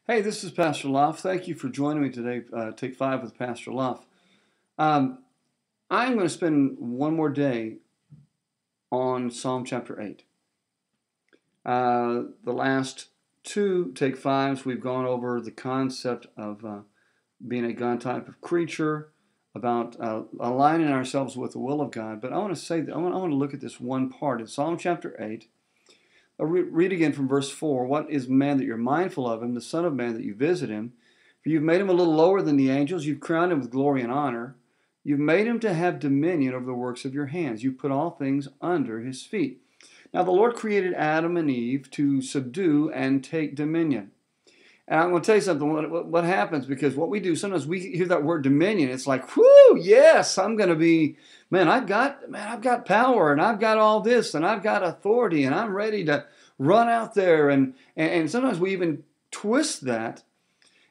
Hey, this is Pastor Laf. Thank you for joining me today, Take 5 with Pastor Laf. I'm going to spend one more day on Psalm chapter 8. The last two Take 5s, we've gone over the concept of being a God type of creature, about aligning ourselves with the will of God. But I want to say that I want to look at this one part in Psalm chapter 8. I'll read again from verse 4. What is man that you're mindful of him, the Son of Man that you visit him? For you've made him a little lower than the angels. You've crowned him with glory and honor. You've made him to have dominion over the works of your hands. You've put all things under his feet. Now the Lord created Adam and Eve to subdue and take dominion. And I'm going to tell you something, what happens, because what we do, sometimes we hear that word dominion, it's like, whoo, yes, I'm going to be, I've got power, and I've got all this, and I've got authority, and I'm ready to run out there. And sometimes we even twist that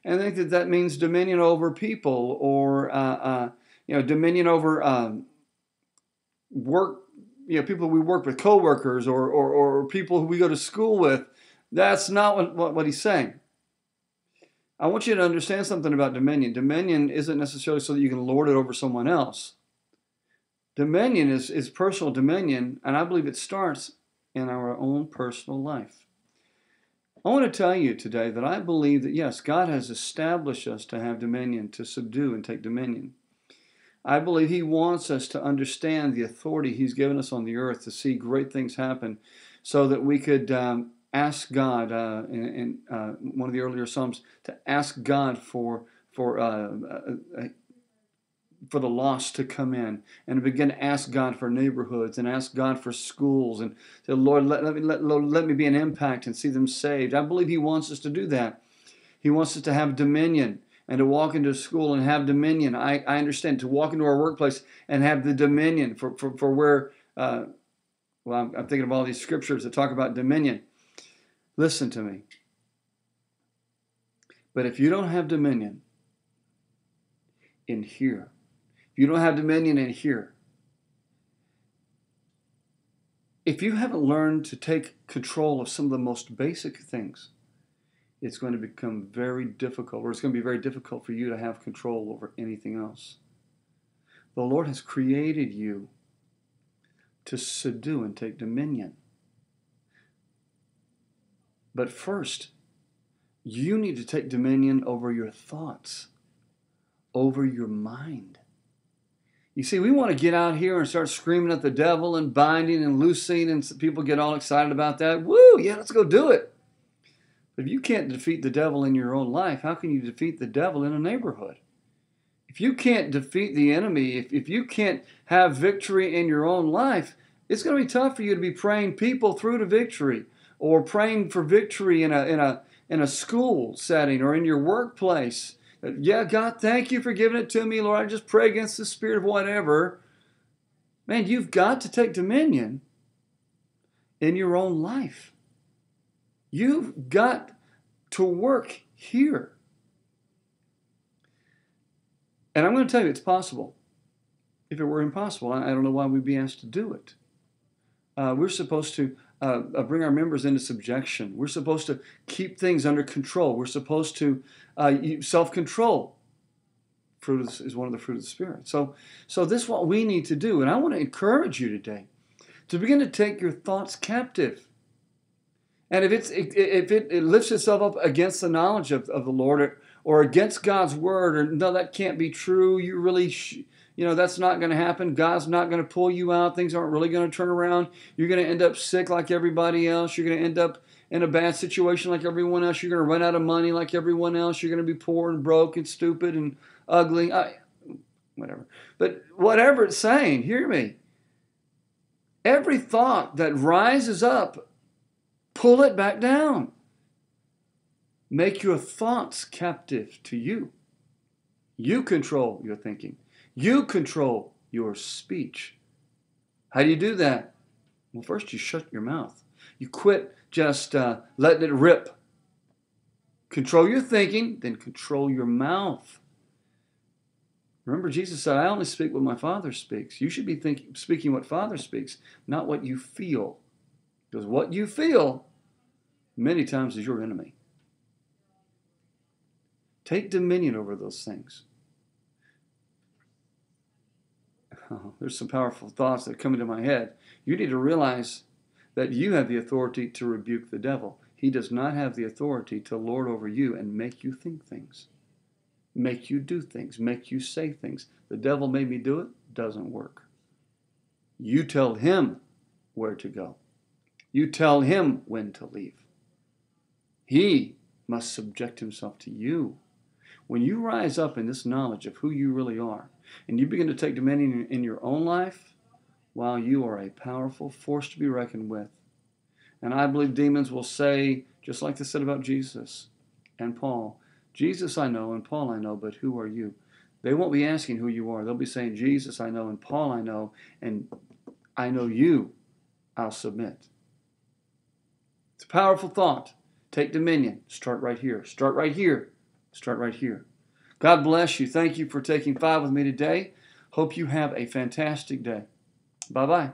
and think that that means dominion over people, or, dominion over work, people we work with, coworkers, or people who we go to school with. That's not what he's saying. I want you to understand something about dominion. Dominion isn't necessarily so that you can lord it over someone else. Dominion is personal dominion, and I believe it starts in our own personal life. I want to tell you today that I believe that, yes, God has established us to have dominion, to subdue and take dominion. I believe He wants us to understand the authority He's given us on the earth to see great things happen, so that we could ask God in one of the earlier Psalms, to ask God for the lost to come in, and to begin to ask God for neighborhoods, and ask God for schools, and say, Lord, let me be an impact and see them saved. I believe He wants us to do that. He wants us to have dominion, and to walk into school and have dominion. I understand, to walk into our workplace and have the dominion for where, I'm thinking of all these scriptures that talk about dominion. Listen to me. But if you don't have dominion in here, if you don't have dominion in here, if you haven't learned to take control of some of the most basic things, it's going to become very difficult, or it's going to be very difficult for you to have control over anything else. The Lord has created you to subdue and take dominion. But first, you need to take dominion over your thoughts, over your mind. You see, we want to get out here and start screaming at the devil and binding and loosing, and people get all excited about that. Woo, yeah, let's go do it. But if you can't defeat the devil in your own life, how can you defeat the devil in a neighborhood? If you can't defeat the enemy, if you can't have victory in your own life, it's going to be tough for you to be praying people through to victory, or praying for victory in a school setting, or in your workplace. Yeah, God, thank you for giving it to me, Lord. I just pray against the spirit of whatever. Man, you've got to take dominion in your own life. You've got to work here. And I'm going to tell you, it's possible. If it were impossible, I don't know why we'd be asked to do it. We're supposed to bring our members into subjection. We're supposed to keep things under control. We're supposed to self-control. Fruit is one of the fruit of the Spirit. So this is what we need to do. And I want to encourage you today to begin to take your thoughts captive. And if it lifts itself up against the knowledge of the Lord, or against God's word, or no, that can't be true, you really that's not going to happen. God's not going to pull you out. Things aren't really going to turn around. You're going to end up sick like everybody else. You're going to end up in a bad situation like everyone else. You're going to run out of money like everyone else. You're going to be poor and broke and stupid and ugly. Whatever. But whatever it's saying, hear me. Every thought that rises up, pull it back down. Make your thoughts captive to you. You control your thinking. You control your speech. How do you do that? Well, first you shut your mouth. You quit just letting it rip. Control your thinking, then control your mouth. Remember, Jesus said, I only speak what my Father speaks. You should be speaking what Father speaks, not what you feel. Because what you feel, many times, is your enemy. Take dominion over those things. Oh, there's some powerful thoughts that come into my head. You need to realize that you have the authority to rebuke the devil. He does not have the authority to lord over you and make you think things, make you do things, make you say things. The devil made me do it. Doesn't work. You tell him where to go. You tell him when to leave. He must subject himself to you. When you rise up in this knowledge of who you really are, and you begin to take dominion in your own life, wow, you are a powerful force to be reckoned with. And I believe demons will say, just like they said about Jesus and Paul, Jesus I know and Paul I know, but who are you? They won't be asking who you are. They'll be saying, Jesus I know and Paul I know, and I know you, I'll submit. It's a powerful thought. Take dominion. Start right here. Start right here. Start right here. God bless you. Thank you for taking 5 with me today. Hope you have a fantastic day. Bye-bye.